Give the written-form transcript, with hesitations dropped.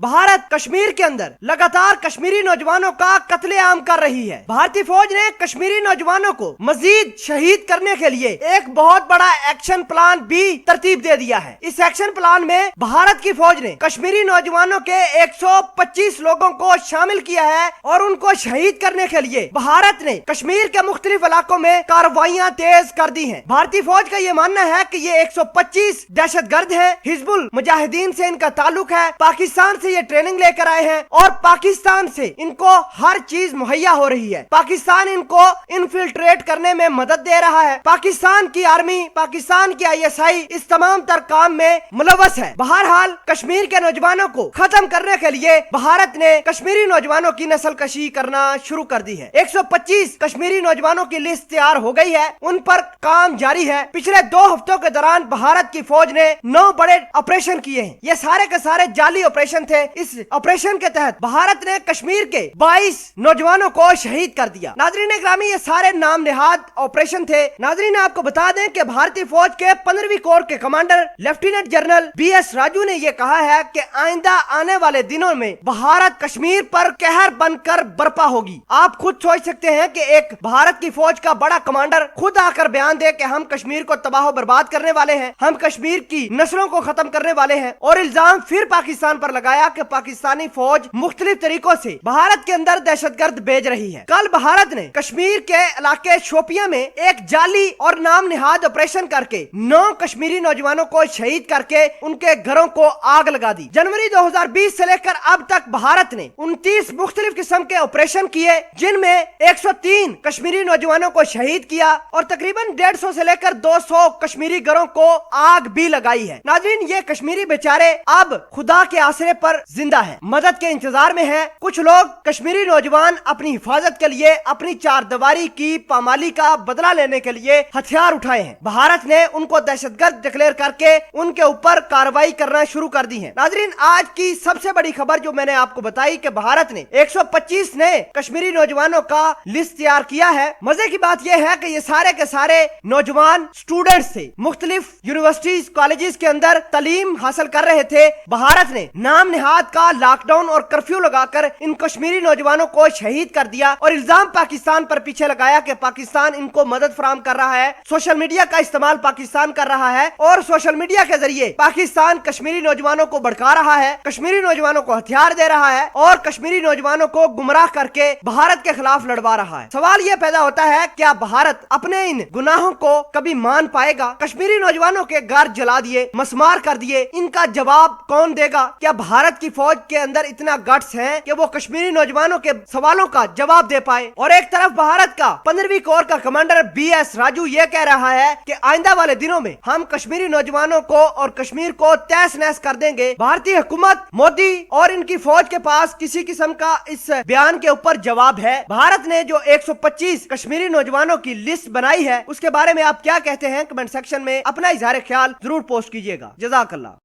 भारत कश्मीर के अंदर लगातार कश्मीरी नौजवानों का कत्लेआम कर रही है। भारतीय फौज ने कश्मीरी नौजवानों को मजीद शहीद करने के लिए एक बहुत बड़ा एक्शन प्लान भी तरतीब दे दिया है। इस एक्शन प्लान में भारत की फौज ने कश्मीरी नौजवानों के 125 लोगों को शामिल किया है और उनको शहीद करने के लिए भारत ने कश्मीर के मुख्तलिफ इलाकों में कार्रवाइयां तेज कर दी हैं। भारतीय फौज का ये मानना है कि ये 125 दहशतगर्द हैं, हिजबुल मुजाहिदीन से इनका ताल्लुक है, पाकिस्तान से ये ट्रेनिंग लेकर आए हैं और पाकिस्तान से इनको हर चीज मुहैया हो रही है। पाकिस्तान इनको इन्फिल्ट्रेट करने में मदद दे रहा है। पाकिस्तान की आर्मी, पाकिस्तान की ISI इस तमाम तर काम में मुलव्वस है। बहरहाल कश्मीर के नौजवानों को खत्म करने के लिए भारत ने कश्मीरी नौजवानों की नस्लकशी करना शुरू कर दी है। 125 कश्मीरी नौजवानों की लिस्ट तैयार हो गई है, उन पर काम जारी है। पिछले 2 हफ्तों के दौरान भारत की फौज ने 9 बड़े ऑपरेशन किए हैं। ये सारे के सारे जाली ऑपरेशन थे। इस ऑपरेशन के तहत भारत ने कश्मीर के 22 नौजवानों को शहीद कर दिया। नाज़रीन इकरामी, ये सारे नाम निहाद ऑपरेशन थे। नाज़रीन आपको बता दें कि भारतीय फौज के 15वीं कोर के commander lieutenant general BS Raju ने यह कहा है कि आइंदा आने वाले दिनों में भारत कश्मीर पर कहर बनकर बरपा होगी। आप खुद सोच सकते हैं कि एक भारत की फौज का बड़ा कमांडर खुद आकर बयान दे कि हम कश्मीर को तबाह बर्बाद करने वाले हैं, हम कश्मीर की नस्लों को खत्म करने वाले हैं, और इल्जाम फिर पाकिस्तान पर लगाया कि पाकिस्तानी फौज मुख्तलिफ तरीकों से भारत के अंदर दहशतगर्द भेज रही है। कल भारत ने कश्मीर के इलाके शोपियां में एक जाली और नाम निहाद ऑपरेशन करके 9 कश्मीरी नौजवानों को शहीद करके उनके घरों को आग लगा दी। जनवरी 2020 से लेकर अब तक भारत ने 29 मुख्तलिफ किस्म के ऑपरेशन किए, जिनमें 103 कश्मीरी नौजवानों को शहीद किया और तकरीबन 150 से लेकर 200 कश्मीरी घरों को आग भी लगाई है। नाज़रीन, ये कश्मीरी बेचारे अब खुदा के आसरे पर जिंदा है, मदद के इंतजार में है। कुछ लोग कश्मीरी नौजवान अपनी हिफाजत के लिए अपनी चारदीवारी की पामाली का बदला लेने के लिए हथियार उठाए हैं। भारत ने उनको दहशतगर्द डिक्लेयर करके उनके ऊपर कार्रवाई करना शुरू कर दी है। नाज़रीन, आज की सबसे बड़ी खबर जो मैंने आपको बताई कि भारत ने 125 ने कश्मीरी नौजवानों का लिस्ट तैयार किया है। मजे की बात यह है कि ये सारे के सारे नौजवान स्टूडेंट्स थे, मुख्तलिफ यूनिवर्सिटीज कॉलेजेस के अंदर तालीम हासिल कर रहे थे। भारत ने नाम निहाद का लॉकडाउन और कर्फ्यू लगाकर इन कश्मीरी नौजवानों को शहीद कर दिया और इल्जाम पाकिस्तान पर पीछे लगाया कि पाकिस्तान इनको मदद फराहम कर रहा है, सोशल मीडिया का इस्तेमाल पाकिस्तान कर रहा है और सोशल मीडिया के जरिए पाकिस्तान कश्मीरी नौजवानों को भड़का रहा है, कश्मीरी नौजवानों को हथियार दे रहा है और कश्मीरी नौजवानों को गुमराह करके भारत के खिलाफ लड़वा रहा है। सवाल यह पैदा होता है, क्या भारत अपने इन गुनाहों को कभी मान पाएगा? कश्मीरी नौजवानों के घर जला दिए, मसमार कर दिए, इनका जवाब कौन देगा? क्या भारत की फौज के अंदर इतना गट्स है कि वो कश्मीरी नौजवानों के सवालों का जवाब दे पाए? और एक तरफ भारत का 15वीं कोर का कमांडर BS राजू ये कह रहा है कि आइंदा वाले दिनों में हम कश्मीरी नौजवानों को और कश्मीर को तहस नहस कर देंगे। भारतीय हुकूमत, मोदी और इनकी फौज के पास किसी किस्म का इस बयान के ऊपर जवाब है। भारत ने जो 125 कश्मीरी नौजवानों की लिस्ट बनाई है, उसके बारे में आप क्या कहते हैं? कमेंट सेक्शन में अपना इजहार ख्याल जरूर पोस्ट कीजिएगा। जज़ाकल्लाह।